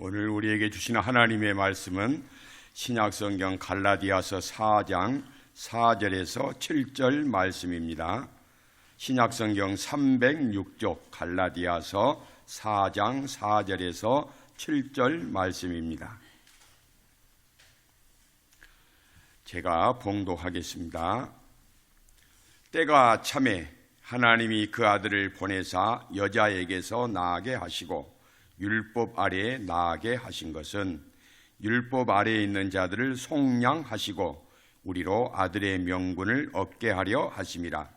오늘 우리에게 주시는 하나님의 말씀은 신약성경 갈라디아서 4장 4절에서 7절 말씀입니다. 신약성경 306쪽 갈라디아서 4장 4절에서 7절 말씀입니다. 제가 봉독하겠습니다. 때가 참에 하나님이 그 아들을 보내사 여자에게서 나게 하시고 율법 아래에 나게 하신 것은 율법 아래에 있는 자들을 속량하시고 우리로 아들의 명분을 얻게 하려 하심이라.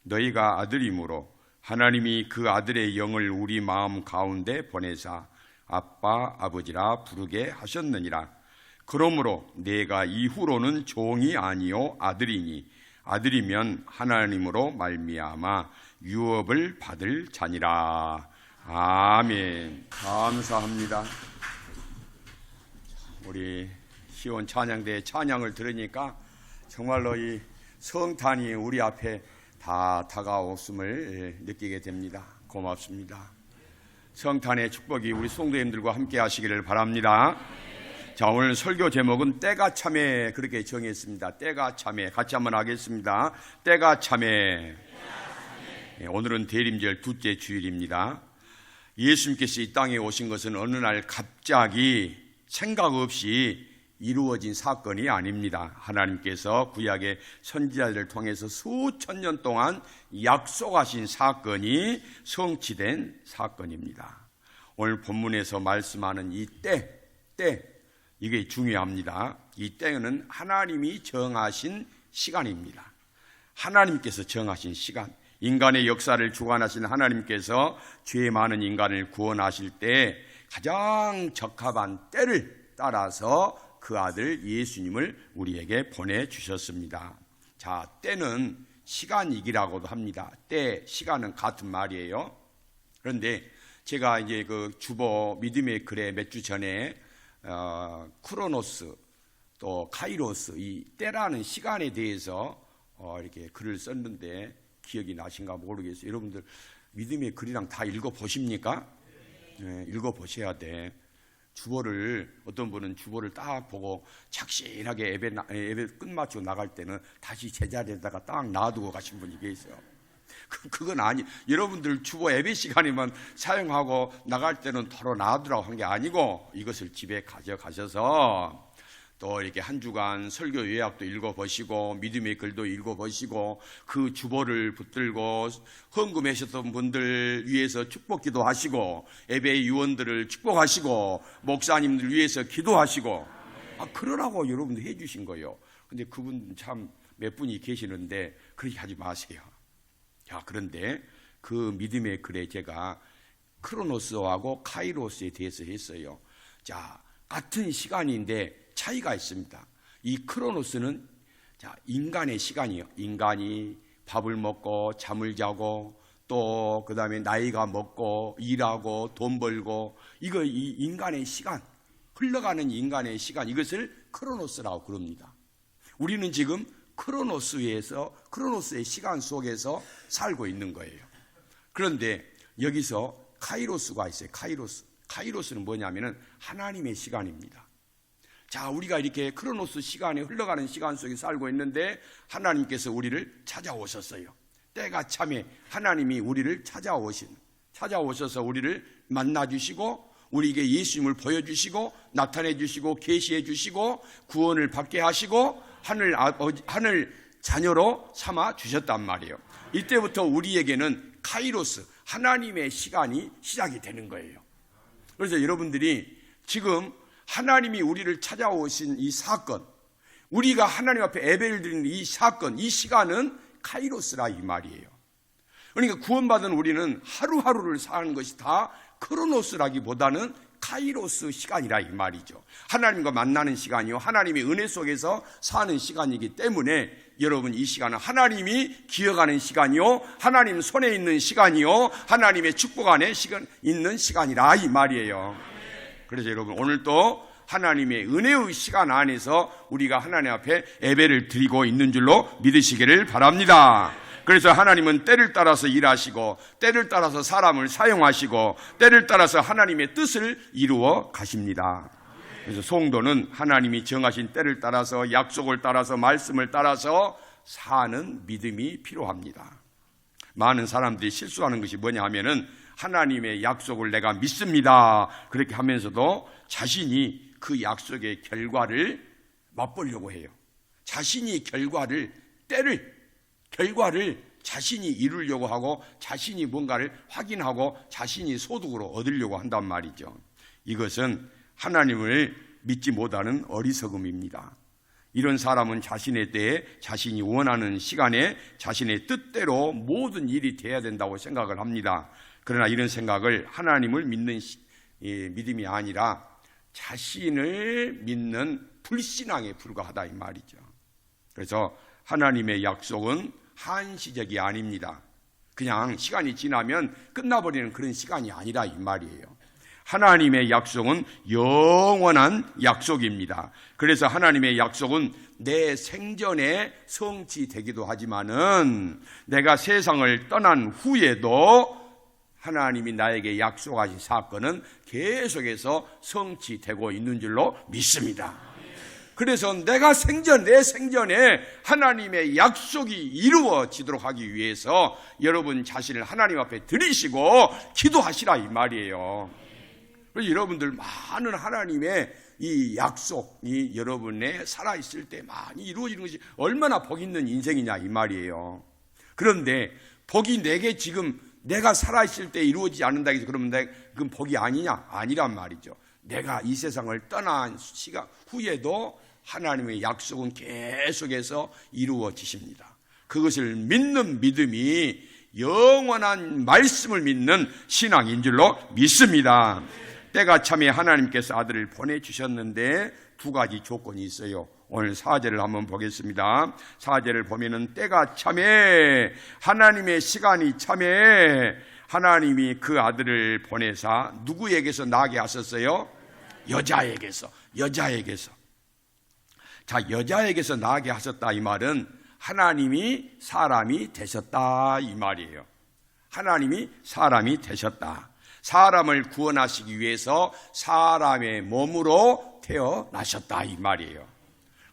너희가 아들이므로 하나님이 그 아들의 영을 우리 마음 가운데 보내사 아빠 아버지라 부르게 하셨느니라. 그러므로 내가 이후로는 종이 아니요 아들이니 아들이면 하나님으로 말미암아 유업을 받을 자니라. 아멘. 감사합니다. 우리 시온 찬양대의 찬양을 들으니까 정말로 이 성탄이 우리 앞에 다 다가왔음을 느끼게 됩니다. 고맙습니다. 성탄의 축복이 우리 성도님들과 함께 하시기를 바랍니다. 자, 오늘 설교 제목은 때가 참에 그렇게 정했습니다. 때가 참에 같이 한번 하겠습니다. 때가 참에. 오늘은 대림절 둘째 주일입니다. 예수님께서 이 땅에 오신 것은 어느 날 갑자기 생각 없이 이루어진 사건이 아닙니다. 하나님께서 구약의 선지자들을 통해서 수천 년 동안 약속하신 사건이 성취된 사건입니다. 오늘 본문에서 말씀하는 이 때, 이게 중요합니다. 이 때는 하나님이 정하신 시간입니다. 하나님께서 정하신 시간. 인간의 역사를 주관하신 하나님께서 죄 많은 인간을 구원하실 때 가장 적합한 때를 따라서 그 아들 예수님을 우리에게 보내주셨습니다. 자, 때는 시간이기라고도 합니다. 때, 시간은 같은 말이에요. 그런데 제가 이제 그 주보 믿음의 글에 몇 주 전에 크로노스 또 카이로스 이 때라는 시간에 대해서 이렇게 글을 썼는데 기억이 나신가 모르겠어요. 여러분들 믿음의 글이랑 다 읽어보십니까? 네, 읽어보셔야 돼. 주보를 어떤 분은 주보를 딱 보고 착실하게 예배 끝마치고 나갈 때는 다시 제자리에다가 딱 놔두고 가신 분이 계세요. 그건 아니. 여러분들 주보 예배 시간이면 사용하고 나갈 때는 털어 놔두라고 한 게 아니고 이것을 집에 가져가셔서 또 이렇게 한 주간 설교 요약도 읽어보시고 믿음의 글도 읽어보시고 그 주보를 붙들고 헌금하셨던 분들 위해서 축복 기도하시고 예배의 유언들을 축복하시고 목사님들 위해서 기도하시고 그러라고 여러분들 해주신 거예요. 근데 그분 참 몇 분이 계시는데 그렇게 하지 마세요. 자, 그런데 그 믿음의 글에 제가 크로노스하고 카이로스에 대해서 했어요. 자, 같은 시간인데 차이가 있습니다. 이 크로노스는 인간의 시간이요. 인간이 밥을 먹고 잠을 자고 또 그 다음에 나이가 먹고 일하고 돈 벌고 이 인간의 시간, 흘러가는 인간의 시간, 이것을 크로노스라고 그럽니다. 우리는 지금 크로노스의 시간 속에서 살고 있는 거예요. 그런데 여기서 카이로스가 있어요. 카이로스는 뭐냐면은 하나님의 시간입니다. 자, 우리가 이렇게 크로노스 시간에 흘러가는 시간 속에 살고 있는데 하나님께서 우리를 찾아오셨어요. 때가 참에 하나님이 우리를 찾아오셔서 우리를 만나주시고 우리에게 예수님을 보여주시고 나타내주시고 계시해주시고 구원을 받게 하시고 하늘 자녀로 삼아 주셨단 말이에요. 이때부터 우리에게는 카이로스, 하나님의 시간이 시작이 되는 거예요. 그래서 여러분들이 지금 하나님이 우리를 찾아오신 이 사건, 우리가 하나님 앞에 예배를 드리는 이 사건, 이 시간은 카이로스라 이 말이에요. 그러니까 구원받은 우리는 하루하루를 사는 것이 다 크로노스라기보다는 카이로스 시간이라 이 말이죠. 하나님과 만나는 시간이요, 하나님의 은혜 속에서 사는 시간이기 때문에 여러분 이 시간은 하나님이 기억하는 시간이요, 하나님 손에 있는 시간이요, 하나님의 축복 안에 있는 시간이라 이 말이에요. 그래서 여러분 오늘도 하나님의 은혜의 시간 안에서 우리가 하나님 앞에 예배를 드리고 있는 줄로 믿으시기를 바랍니다. 그래서 하나님은 때를 따라서 일하시고 때를 따라서 사람을 사용하시고 때를 따라서 하나님의 뜻을 이루어 가십니다. 그래서 성도는 하나님이 정하신 때를 따라서 약속을 따라서 말씀을 따라서 사는 믿음이 필요합니다. 많은 사람들이 실수하는 것이 뭐냐 하면은 하나님의 약속을 내가 믿습니다. 그렇게 하면서도 자신이 그 약속의 결과를 맛보려고 해요. 자신이 결과를 자신이 이루려고 하고 자신이 뭔가를 확인하고 자신이 소득으로 얻으려고 한단 말이죠. 이것은 하나님을 믿지 못하는 어리석음입니다. 이런 사람은 자신의 때에 자신이 원하는 시간에 자신의 뜻대로 모든 일이 돼야 된다고 생각을 합니다. 그러나 이런 생각을 하나님을 믿는 믿음이 아니라 자신을 믿는 불신앙에 불과하다 이 말이죠. 그래서 하나님의 약속은 한시적이 아닙니다. 그냥 시간이 지나면 끝나버리는 그런 시간이 아니라 이 말이에요. 하나님의 약속은 영원한 약속입니다. 그래서 하나님의 약속은 내 생전에 성취되기도 하지만은 내가 세상을 떠난 후에도 하나님이 나에게 약속하신 사건은 계속해서 성취되고 있는 줄로 믿습니다. 그래서 내가 내 생전에 하나님의 약속이 이루어지도록 하기 위해서 여러분 자신을 하나님 앞에 드리시고 기도하시라 이 말이에요. 그래서 여러분들 많은 하나님의 이 약속이 여러분의 살아있을 때 많이 이루어지는 것이 얼마나 복 있는 인생이냐 이 말이에요. 그런데 복이 내게 지금 내가 살아있을 때 이루어지지 않는다 해서 그러면 그건 복이 아니냐? 아니란 말이죠. 내가 이 세상을 떠난 시간 후에도 하나님의 약속은 계속해서 이루어지십니다. 그것을 믿는 믿음이 영원한 말씀을 믿는 신앙인 줄로 믿습니다. 때가 참에 하나님께서 아들을 보내주셨는데 두 가지 조건이 있어요. 오늘 4절을 한번 보겠습니다. 4절을 보면은 때가 참에 하나님의 시간이 참에 하나님이 그 아들을 보내사 누구에게서 나게 하셨어요? 여자에게서. 자, 여자에게서 나게 하셨다 이 말은 하나님이 사람이 되셨다 이 말이에요. 하나님이 사람이 되셨다. 사람을 구원하시기 위해서 사람의 몸으로 태어나셨다 이 말이에요.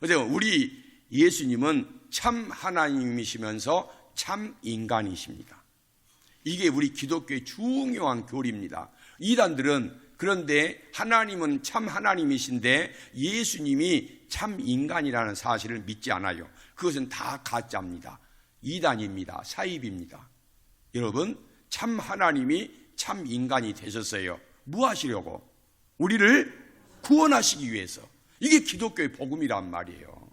그래서 우리 예수님은 참 하나님이시면서 참 인간이십니다. 이게 우리 기독교의 중요한 교리입니다. 이단들은 그런데 하나님은 참 하나님이신데 예수님이 참 인간이라는 사실을 믿지 않아요. 그것은 다 가짜입니다. 이단입니다. 사입입니다. 여러분, 참 하나님이 참 인간이 되셨어요. 뭐 하시려고? 우리를 구원하시기 위해서. 이게 기독교의 복음이란 말이에요.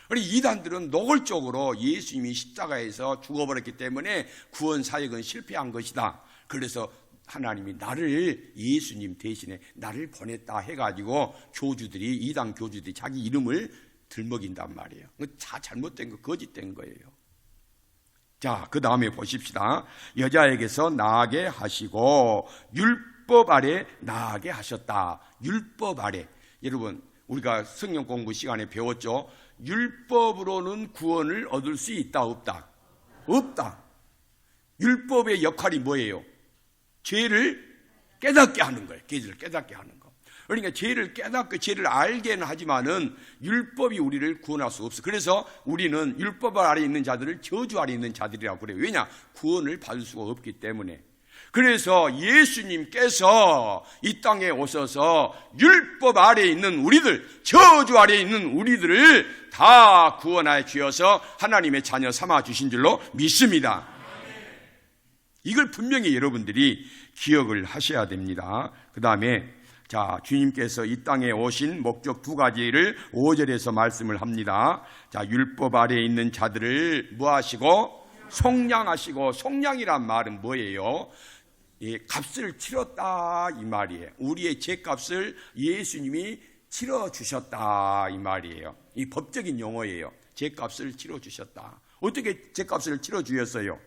그런데 이단들은 노골적으로 예수님이 십자가에서 죽어버렸기 때문에 구원 사역은 실패한 것이다. 그래서 하나님이 나를 예수님 대신에 나를 보냈다 해가지고 교주들이 이단 교주들이 자기 이름을 들먹인단 말이에요. 다 잘못된 거 거짓된 거예요. 자, 그 다음에 보십시다. 여자에게서 나게 하시고 율법 아래 나게 하셨다. 율법 아래. 여러분 우리가 성경 공부 시간에 배웠죠. 율법으로는 구원을 얻을 수 있다 없다? 없다. 율법의 역할이 뭐예요? 죄를 깨닫게 하는 거예요. 죄를 깨닫게 하는 거. 그러니까 죄를 깨닫고 죄를 알게는 하지만은 율법이 우리를 구원할 수 없어. 그래서 우리는 율법 아래 있는 자들을 저주 아래 있는 자들이라고 그래요. 왜냐? 구원을 받을 수가 없기 때문에. 그래서 예수님께서 이 땅에 오셔서 율법 아래 있는 우리들, 저주 아래 있는 우리들을 다 구원하여 주셔서 하나님의 자녀 삼아 주신 줄로 믿습니다. 이걸 분명히 여러분들이 기억을 하셔야 됩니다. 그 다음에 자, 주님께서 이 땅에 오신 목적 두 가지를 5절에서 말씀을 합니다. 자, 율법 아래에 있는 자들을 뭐 하시고? 속량하시고. 속량이란 말은 뭐예요? 값을 치렀다 이 말이에요. 우리의 죄값을 예수님이 치러주셨다 이 말이에요. 이 법적인 용어예요. 죄값을 치러주셨다. 어떻게 죄값을 치러주셨어요?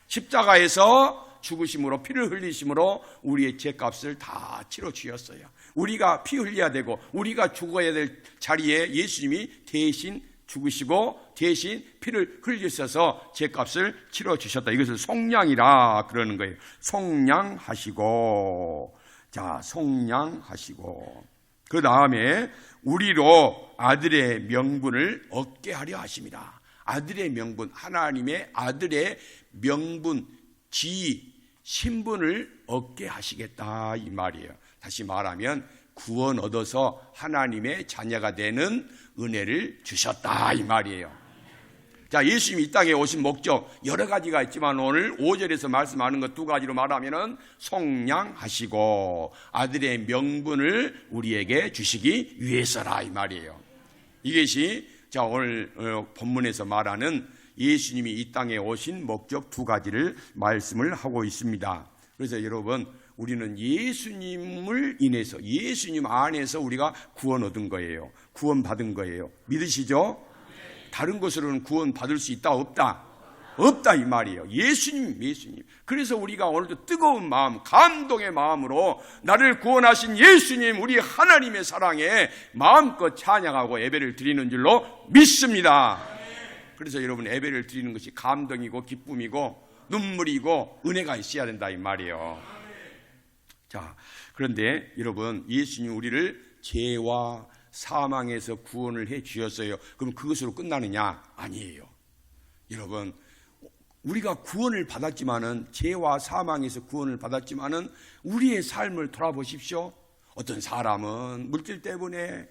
십자가에서 죽으심으로 피를 흘리심으로 우리의 죄값을 다 치러주셨어요. 우리가 피 흘려야 되고 우리가 죽어야 될 자리에 예수님이 대신 죽으시고 대신 피를 흘리셔서 죄값을 치러주셨다. 이것을 속량이라 그러는 거예요. 속량하시고, 자, 속량하시고, 그 다음에 우리로 아들의 명분을 얻게 하려 하십니다. 아들의 명분, 하나님의 아들의 명분, 지위, 신분을 얻게 하시겠다 이 말이에요. 다시 말하면 구원 얻어서 하나님의 자녀가 되는 은혜를 주셨다 이 말이에요. 자, 예수님이 이 땅에 오신 목적 여러 가지가 있지만 오늘 5절에서 말씀하는 것 두 가지로 말하면은 속량하시고 아들의 명분을 우리에게 주시기 위해서라 이 말이에요. 이것이 자 오늘 본문에서 말하는 예수님이 이 땅에 오신 목적 두 가지를 말씀을 하고 있습니다. 그래서 여러분, 우리는 예수님을 인해서, 예수님 안에서 우리가 구원 얻은 거예요. 구원 받은 거예요. 믿으시죠? 다른 것으로는 구원 받을 수 있다 없다? 없다 이 말이에요. 예수님. 그래서 우리가 오늘도 뜨거운 마음, 감동의 마음으로 나를 구원하신 예수님, 우리 하나님의 사랑에 마음껏 찬양하고 예배를 드리는 줄로 믿습니다. 그래서 여러분, 예배를 드리는 것이 감동이고 기쁨이고 눈물이고 은혜가 있어야 된다 이 말이에요. 자, 그런데 여러분, 예수님 우리를 죄와 사망에서 구원을 해 주셨어요. 그럼 그것으로 끝나느냐? 아니에요. 여러분, 우리가 구원을 받았지만은, 죄와 사망에서 구원을 받았지만은 우리의 삶을 돌아보십시오. 어떤 사람은 물질 때문에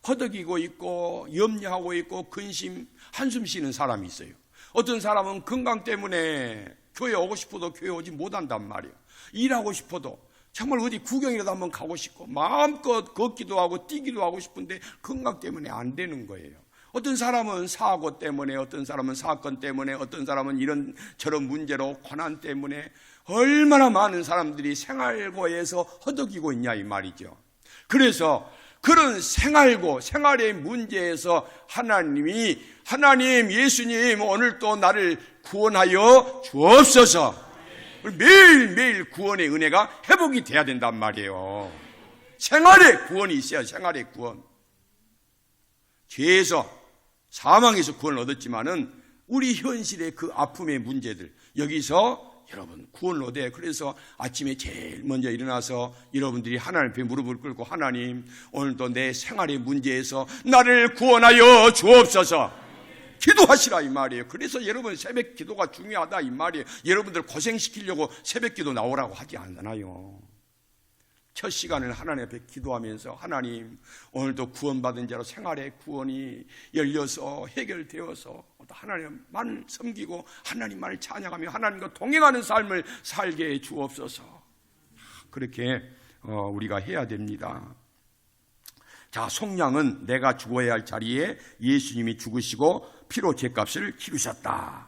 허덕이고 있고 염려하고 있고 근심, 한숨 쉬는 사람이 있어요. 어떤 사람은 건강 때문에 교회 오고 싶어도 교회 오지 못한단 말이에요. 일하고 싶어도 정말 어디 구경이라도 한번 가고 싶고 마음껏 걷기도 하고 뛰기도 하고 싶은데 건강 때문에 안 되는 거예요. 어떤 사람은 사고 때문에, 어떤 사람은 사건 때문에, 어떤 사람은 이런 저런 문제로 고난 때문에 얼마나 많은 사람들이 생활고에서 허덕이고 있냐 이 말이죠. 그래서 그런 생활의 문제에서 하나님 예수님 오늘 또 나를 구원하여 주옵소서. 매일매일 구원의 은혜가 회복이 돼야 된단 말이에요. 생활의 구원이 있어야 생활의 구원. 죄에서 사망에서 구원을 얻었지만은 우리 현실의 그 아픔의 문제들, 여기서 여러분 구원을 얻어야. 그래서 아침에 제일 먼저 일어나서 여러분들이 하나님 앞에 무릎을 꿇고 하나님 오늘도 내 생활의 문제에서 나를 구원하여 주옵소서 기도하시라 이 말이에요. 그래서 여러분 새벽 기도가 중요하다 이 말이에요. 여러분들 고생시키려고 새벽 기도 나오라고 하지 않나요? 첫 시간을 하나님 앞에 기도하면서 하나님 오늘도 구원받은 자로 생활의 구원이 열려서 해결되어서 하나님만을 섬기고 하나님만을 찬양하며 하나님과 동행하는 삶을 살게 해 주옵소서. 그렇게 우리가 해야 됩니다. 자, 속량은 내가 죽어야 할 자리에 예수님이 죽으시고 피로 죄값을 치르셨다.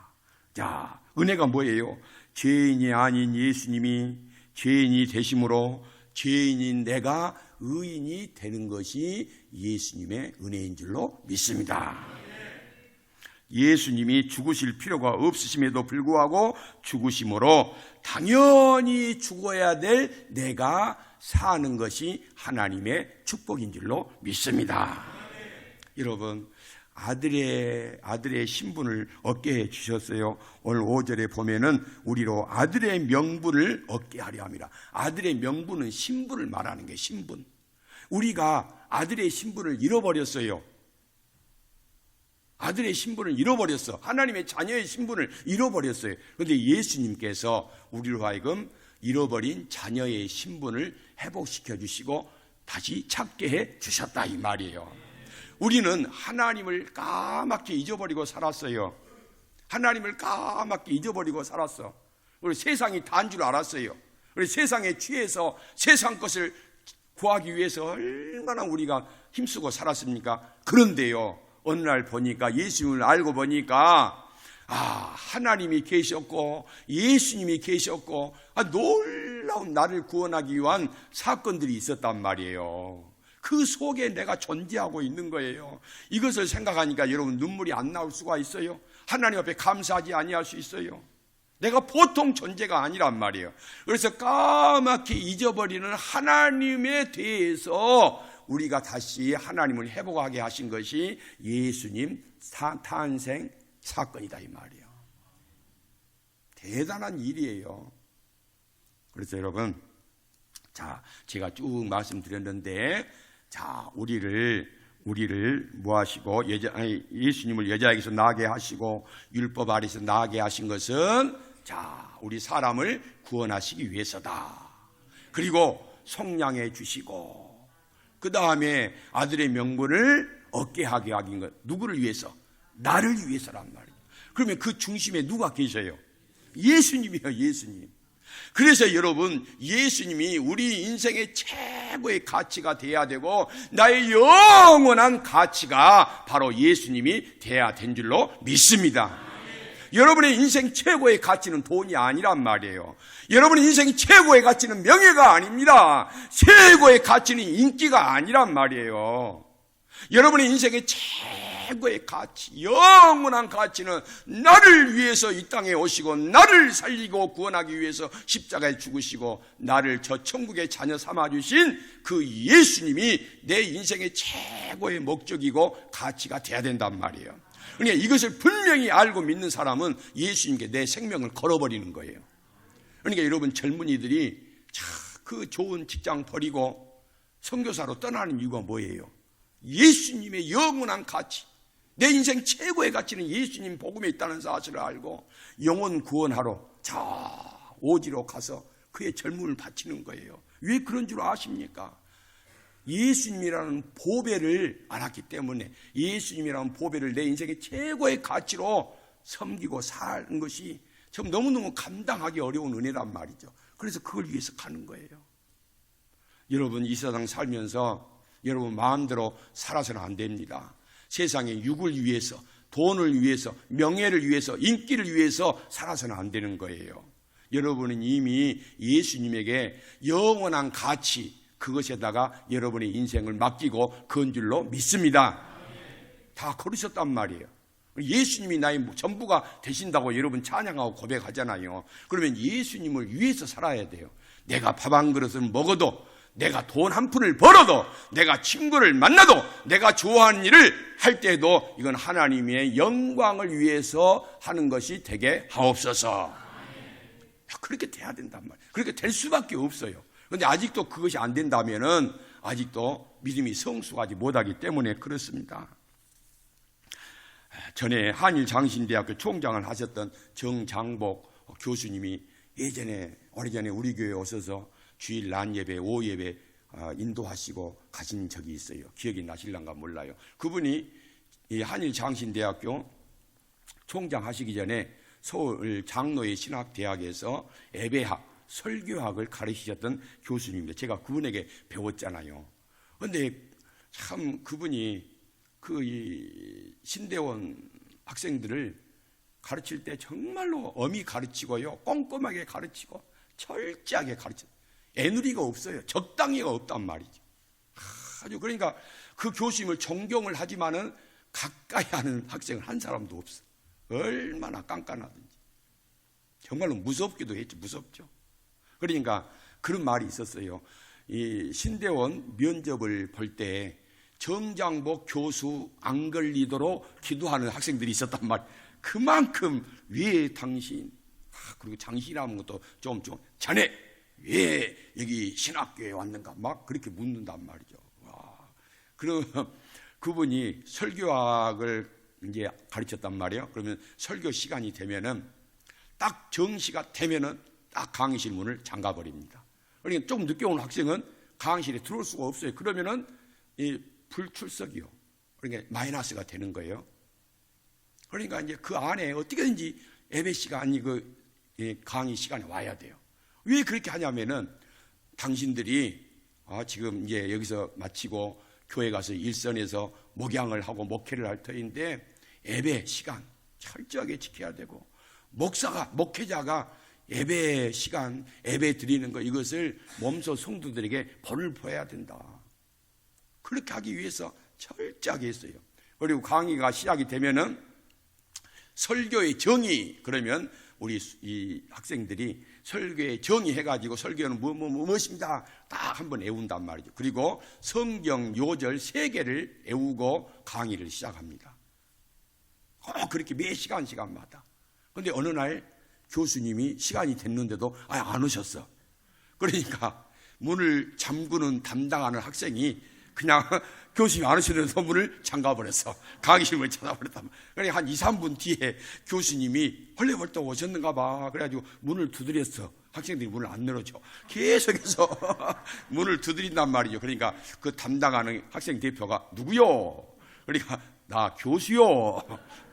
자, 은혜가 뭐예요? 죄인이 아닌 예수님이 죄인이 되심으로 죄인인 내가 의인이 되는 것이 예수님의 은혜인 줄로 믿습니다. 예수님이 죽으실 필요가 없으심에도 불구하고 죽으심으로 당연히 죽어야 될 내가 사는 것이 하나님의 축복인 줄로 믿습니다. 여러분, 아들의 신분을 얻게 해 주셨어요. 오늘 5절에 보면은 우리로 아들의 명분을 얻게 하려 합니다. 아들의 명분은 신분을 말하는 게 신분. 우리가 아들의 신분을 잃어버렸어요. 아들의 신분을 잃어버렸어. 하나님의 자녀의 신분을 잃어버렸어요. 그런데 예수님께서 우리로 하여금 잃어버린 자녀의 신분을 회복시켜 주시고 다시 찾게 해 주셨다 이 말이에요. 우리는 하나님을 까맣게 잊어버리고 살았어요. 하나님을 까맣게 잊어버리고 살았어. 우리 세상이 다인 줄 알았어요. 우리 세상에 취해서 세상 것을 구하기 위해서 얼마나 우리가 힘쓰고 살았습니까? 그런데요, 어느 날 보니까 예수님을 알고 보니까 하나님이 계셨고 예수님이 계셨고 놀라운 나를 구원하기 위한 사건들이 있었단 말이에요. 그 속에 내가 존재하고 있는 거예요. 이것을 생각하니까 여러분 눈물이 안 나올 수가 있어요? 하나님 앞에 감사하지 아니할 수 있어요? 내가 보통 존재가 아니란 말이에요. 그래서 까맣게 잊어버리는 하나님에 대해서 우리가 다시 하나님을 회복하게 하신 것이 예수님 탄생 사건이다 이 말이에요. 대단한 일이에요. 그래서 여러분, 자, 제가 쭉 말씀드렸는데, 자, 우리를 뭐 하시고, 예수님을 여자에게서 나게 하시고, 율법 아래서 나게 하신 것은, 자, 우리 사람을 구원하시기 위해서다. 그리고 속량해 주시고, 그 다음에 아들의 명분을 얻게 하게 하긴 것. 누구를 위해서? 나를 위해서란 말이에요. 그러면 그 중심에 누가 계셔요? 예수님이요, 예수님. 그래서 여러분, 예수님이 우리 인생의 최고의 가치가 돼야 되고 나의 영원한 가치가 바로 예수님이 돼야 된 줄로 믿습니다. 여러분의 인생 최고의 가치는 돈이 아니란 말이에요. 여러분의 인생 최고의 가치는 명예가 아닙니다. 최고의 가치는 인기가 아니란 말이에요. 여러분의 인생의 최고의 가치, 영원한 가치는 나를 위해서 이 땅에 오시고 나를 살리고 구원하기 위해서 십자가에 죽으시고 나를 저 천국의 자녀 삼아주신 그 예수님이 내 인생의 최고의 목적이고 가치가 돼야 된단 말이에요. 그러니까 이것을 분명히 알고 믿는 사람은 예수님께 내 생명을 걸어버리는 거예요. 그러니까 여러분, 젊은이들이 그 좋은 직장 버리고 선교사로 떠나는 이유가 뭐예요? 예수님의 영원한 가치, 내 인생 최고의 가치는 예수님 복음에 있다는 사실을 알고 영혼 구원하러 저 오지로 가서 그의 젊음을 바치는 거예요. 왜 그런 줄 아십니까? 예수님이라는 보배를 알았기 때문에, 예수님이라는 보배를 내 인생의 최고의 가치로 섬기고 사는 것이 참 너무너무 감당하기 어려운 은혜란 말이죠. 그래서 그걸 위해서 가는 거예요. 여러분, 이 세상 살면서 여러분 마음대로 살아서는 안 됩니다. 세상에 육을 위해서, 돈을 위해서, 명예를 위해서, 인기를 위해서 살아서는 안 되는 거예요. 여러분은 이미 예수님에게 영원한 가치, 그것에다가 여러분의 인생을 맡기고 건 줄로 믿습니다. 다 걸으셨단 말이에요. 예수님이 나의 전부가 되신다고 여러분 찬양하고 고백하잖아요. 그러면 예수님을 위해서 살아야 돼요. 내가 밥 한 그릇을 먹어도, 내가 돈 한 푼을 벌어도, 내가 친구를 만나도, 내가 좋아하는 일을 할 때도 이건 하나님의 영광을 위해서 하는 것이 되게 하옵소서. 그렇게 돼야 된단 말이에요. 그렇게 될 수밖에 없어요. 그런데 아직도 그것이 안 된다면은 아직도 믿음이 성숙하지 못하기 때문에 그렇습니다. 전에 한일장신대학교 총장을 하셨던 정장복 교수님이 오래전에 우리 교회에 오셔서 주일 낮 예배, 오후 예배 인도하시고 가신 적이 있어요. 기억이 나실란가 몰라요. 그분이 이 한일장신대학교 총장 하시기 전에 서울 장로의 신학대학에서 예배학, 설교학을 가르치셨던 교수님입니다. 제가 그분에게 배웠잖아요. 그런데 참 그분이 이 신대원 학생들을 가르칠 때 정말로 엄히 가르치고요, 꼼꼼하게 가르치고 철저하게 가르쳐요. 애누리가 없어요. 적당히가 없단 말이죠. 아주 그러니까 그 교수님을 존경을 하지만은 가까이 하는 학생은 한 사람도 없어. 얼마나 깐깐하든지. 정말로 무섭기도 했죠. 무섭죠. 그러니까 그런 말이 있었어요. 이 신대원 면접을 볼 때 정장복 교수 안 걸리도록 기도하는 학생들이 있었단 말이에요. 그만큼 왜 당신, 그리고 당신이라는 것도 좀 자네 왜 여기 신학교에 왔는가 막 그렇게 묻는단 말이죠. 와. 그럼 그분이 설교학을 이제 가르쳤단 말이에요. 그러면 설교 시간이 되면은 딱 정시가 되면은 딱 강의실 문을 잠가버립니다. 그러니까 조금 늦게 온 학생은 강의실에 들어올 수가 없어요. 그러면은 이 불출석이요. 그러니까 마이너스가 되는 거예요. 그러니까 이제 그 안에 어떻게든지 예배 시간이 강의 시간에 와야 돼요. 왜 그렇게 하냐면은 당신들이 지금 이제 여기서 마치고 교회 가서 일선에서 목양을 하고 목회를 할 터인데 예배 시간 철저하게 지켜야 되고, 목회자가 예배 시간, 예배 드리는 거, 이것을 몸소 성도들에게 벌을 보여야 된다. 그렇게 하기 위해서 철저하게 했어요. 그리고 강의가 시작이 되면은 설교의 정의, 그러면 우리 이 학생들이 설교에 정의해가지고 설교는 무엇입니다. 딱 한번 외운단 말이죠. 그리고 성경 요절 3개를 외우고 강의를 시작합니다. 그렇게 매 시간마다. 그런데 어느 날 교수님이 시간이 됐는데도 안 오셨어. 그러니까 문을 잠그는 담당하는 학생이 그냥 교수님이 안 오시는데도 문을 잠가버렸어. 강의실을 찾아버렸다. 그러니까 한 2, 3분 뒤에 교수님이 헐레벌떡 오셨는가 봐. 그래가지고 문을 두드렸어. 학생들이 문을 안 열어줘. 계속해서 문을 두드린단 말이죠. 그러니까 그 담당하는 학생 대표가 누구요? 그러니까 나 교수요.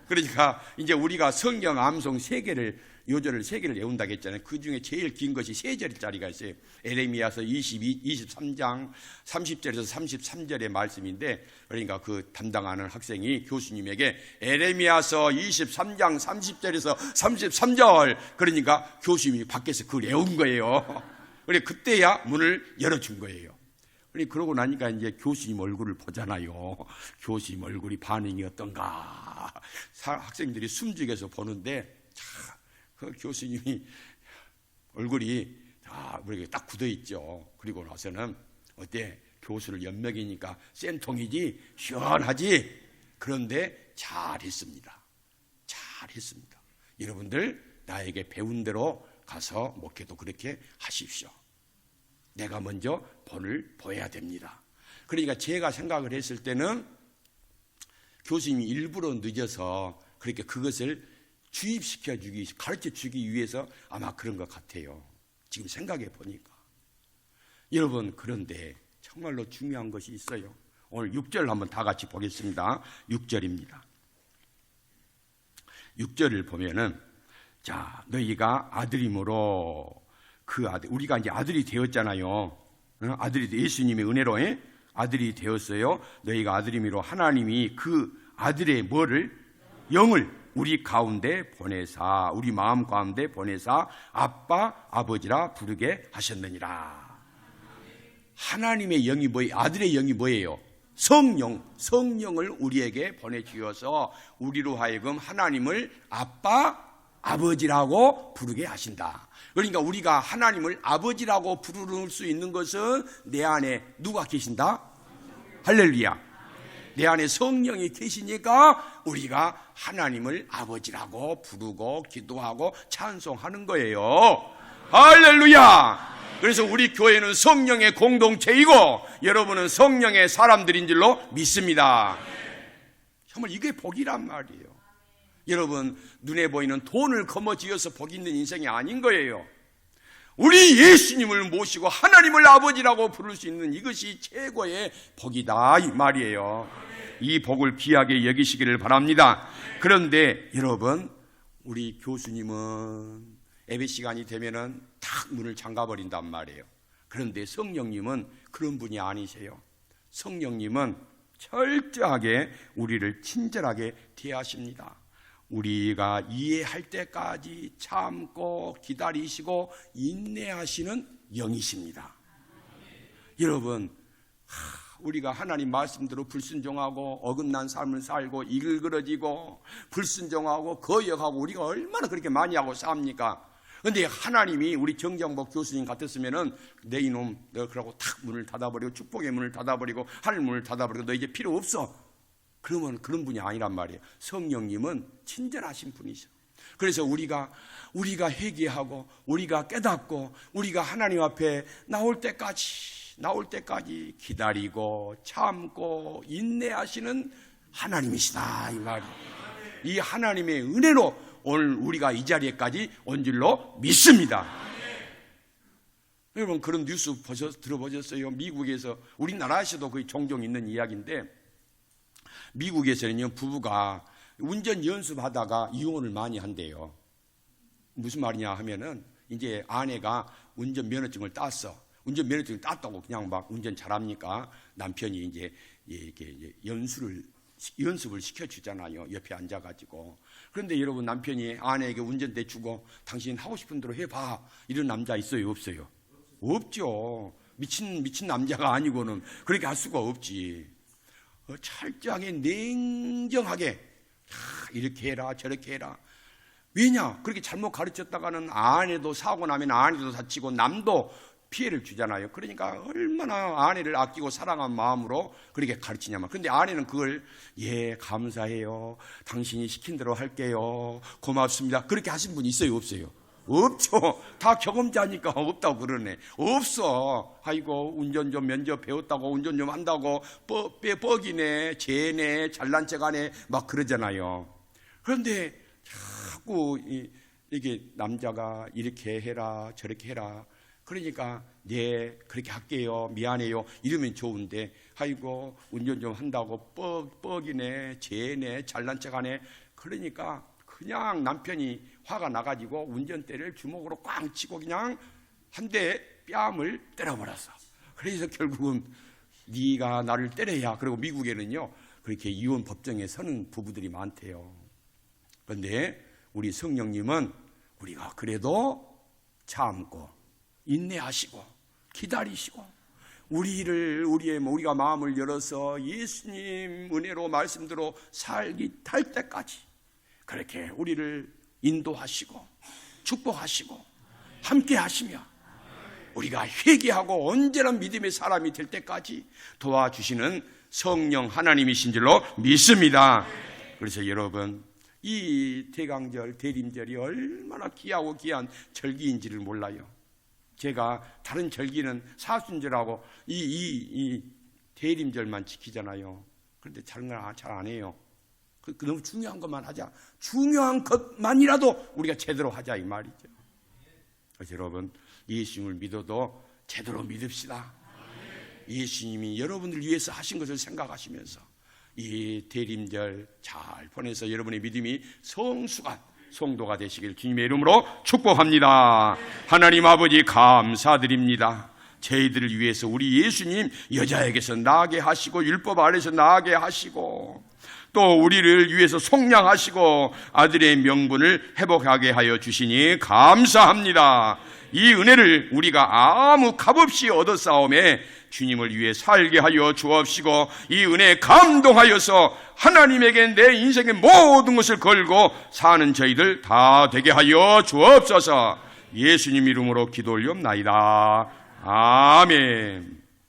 그러니까 이제 우리가 성경 암송 3개를 요절을 3개를 외운다고 했잖아요. 그 중에 제일 긴 것이 3절짜리가 있어요. 에레미야서 23장 30절에서 33절의 말씀인데, 그러니까 그 담당하는 학생이 교수님에게 에레미야서 23장 30절에서 33절, 그러니까 교수님이 밖에서 그걸 외운 거예요. 그래 그때야 문을 열어준 거예요. 그러고 나니까 이제 교수님 얼굴을 보잖아요. 교수님 얼굴이 반응이 어떤가. 학생들이 숨죽여서 보는데, 그 교수님이 얼굴이 우리가 딱 굳어 있죠. 그리고 나서는 어때? 교수를 연맥이니까 센통이지 시원하지. 그런데 잘했습니다. 잘했습니다. 여러분들 나에게 배운 대로 가서 목회도 그렇게 하십시오. 내가 먼저 본을 보여야 됩니다. 그러니까 제가 생각을 했을 때는 교수님이 일부러 늦어서 그렇게 그것을 주입시켜주기, 가르쳐주기 위해서 아마 그런 것 같아요. 지금 생각해 보니까. 여러분, 그런데 정말로 중요한 것이 있어요. 오늘 6절 한번 다 같이 보겠습니다. 6절입니다. 6절을 보면은, 자, 너희가 아들임으로 그 아들, 우리가 이제 아들이 되었잖아요. 아들이, 예수님의 은혜로 아들이 되었어요. 너희가 아들임으로 하나님이 그 아들의 뭐를? 영을 우리 가운데 보내사, 우리 마음 가운데 보내사 아빠, 아버지라 부르게 하셨느니라. 하나님의 영이 뭐예요? 아들의 영이 뭐예요? 성령을 우리에게 보내주어서 우리로 하여금 하나님을 아빠, 아버지라고 부르게 하신다. 그러니까 우리가 하나님을 아버지라고 부를 수 있는 것은 내 안에 누가 계신다? 할렐루야. 내 안에 성령이 계시니까 우리가 하나님을 아버지라고 부르고 기도하고 찬송하는 거예요. 할렐루야. 그래서 우리 교회는 성령의 공동체이고 여러분은 성령의 사람들인 줄로 믿습니다. 정말 이게 복이란 말이에요. 여러분, 눈에 보이는 돈을 거머쥐어서 복 있는 인생이 아닌 거예요. 우리 예수님을 모시고 하나님을 아버지라고 부를 수 있는 이것이 최고의 복이다 이 말이에요. 이 복을 귀하게 여기시기를 바랍니다. 그런데 여러분, 우리 교수님은 예배 시간이 되면은 탁 문을 잠가버린단 말이에요. 그런데 성령님은 그런 분이 아니세요. 성령님은 철저하게 우리를 친절하게 대하십니다. 우리가 이해할 때까지 참고 기다리시고 인내하시는 영이십니다. 여러분, 우리가 하나님 말씀대로 불순종하고 어긋난 삶을 살고 일그러지고 불순종하고 거역하고 우리가 얼마나 그렇게 많이 하고 삽니까? 그런데 하나님이 우리 정정복 교수님 같았으면은 내 이놈 너 그러고 탁 문을 닫아버리고 축복의 문을 닫아버리고 하늘 문을 닫아버리고 너 이제 필요 없어. 그러면 그런 분이 아니란 말이에요. 성령님은 친절하신 분이죠. 그래서 우리가 회개하고 우리가 깨닫고 우리가 하나님 앞에 나올 때까지 기다리고 참고 인내하시는 하나님이시다 이 말이에요. 이 하나님의 은혜로 오늘 우리가 이 자리에까지 온 줄로 믿습니다. 여러분, 그런 뉴스 들어보셨어요? 미국에서, 우리나라에서도 거의 종종 있는 이야기인데, 미국에서는요, 부부가 운전 연습하다가 이혼을 많이 한대요. 무슨 말이냐 하면은, 이제 아내가 운전면허증을 땄어. 운전면허증을 땄다고 그냥 막 운전 잘합니까? 남편이 이제 이렇게 연습을 시켜주잖아요. 옆에 앉아가지고. 그런데 여러분, 남편이 아내에게 운전대 주고 당신 하고 싶은 대로 해봐. 이런 남자 있어요? 없어요? 없죠. 미친 남자가 아니고는 그렇게 할 수가 없지. 철저하게 냉정하게 이렇게 해라 저렇게 해라. 왜냐? 그렇게 잘못 가르쳤다가는 아내도 사고 나면 아내도 다치고 남도 피해를 주잖아요. 그러니까 얼마나 아내를 아끼고 사랑한 마음으로 그렇게 가르치냐면. 그런데 아내는 그걸 감사해요. 당신이 시킨 대로 할게요. 고맙습니다. 그렇게 하신 분 있어요? 없어요? 없죠. 다 경험자니까 없다고 그러네. 없어. 아이고 운전 좀 면접 배웠다고 운전 좀 한다고 뻑이네, 죄네, 잘난 척하네 막 그러잖아요. 그런데 자꾸 이게 남자가 이렇게 해라 저렇게 해라 그러니까 그렇게 할게요 미안해요 이러면 좋은데 아이고 운전 좀 한다고 뻑이네 죄네 잘난 척하네 그러니까 그냥 남편이 화가 나가지고 운전대를 주먹으로 꽝 치고 그냥 한 대 뺨을 때려버렸어. 그래서 결국은 네가 나를 때려야. 그리고 미국에는요 그렇게 이혼 법정에 서는 부부들이 많대요. 그런데 우리 성령님은 우리가 그래도 참고 인내하시고 기다리시고 우리가 마음을 열어서 예수님 은혜로 말씀대로 살기 탈 때까지 그렇게 우리를 인도하시고 축복하시고 함께 하시며 우리가 회개하고 언제나 믿음의 사람이 될 때까지 도와주시는 성령 하나님이신 줄로 믿습니다. 그래서 여러분 이 대강절 대림절이 얼마나 귀하고 귀한 절기인지를 몰라요. 제가 다른 절기는 사순절하고 이 대림절만 지키잖아요. 그런데 잘 안 해요. 너무 중요한 것만 하자. 중요한 것만이라도 우리가 제대로 하자 이 말이죠. 그래서 여러분 예수님을 믿어도 제대로 믿읍시다. 예수님이 여러분을 위해서 하신 것을 생각하시면서 이 대림절 잘 보내서 여러분의 믿음이 성숙한 성도가 되시길 주님의 이름으로 축복합니다. 하나님 아버지 감사드립니다. 저희들을 위해서 우리 예수님 여자에게서 나게 하시고 율법 아래서 나게 하시고 또 우리를 위해서 속량하시고 아들의 명분을 회복하게 하여 주시니 감사합니다. 이 은혜를 우리가 아무 값없이 얻었사오매 주님을 위해 살게 하여 주옵시고 이 은혜에 감동하여서 하나님에게 내 인생의 모든 것을 걸고 사는 저희들 다 되게 하여 주옵소서. 예수님 이름으로 기도 올리옵나이다. 아멘.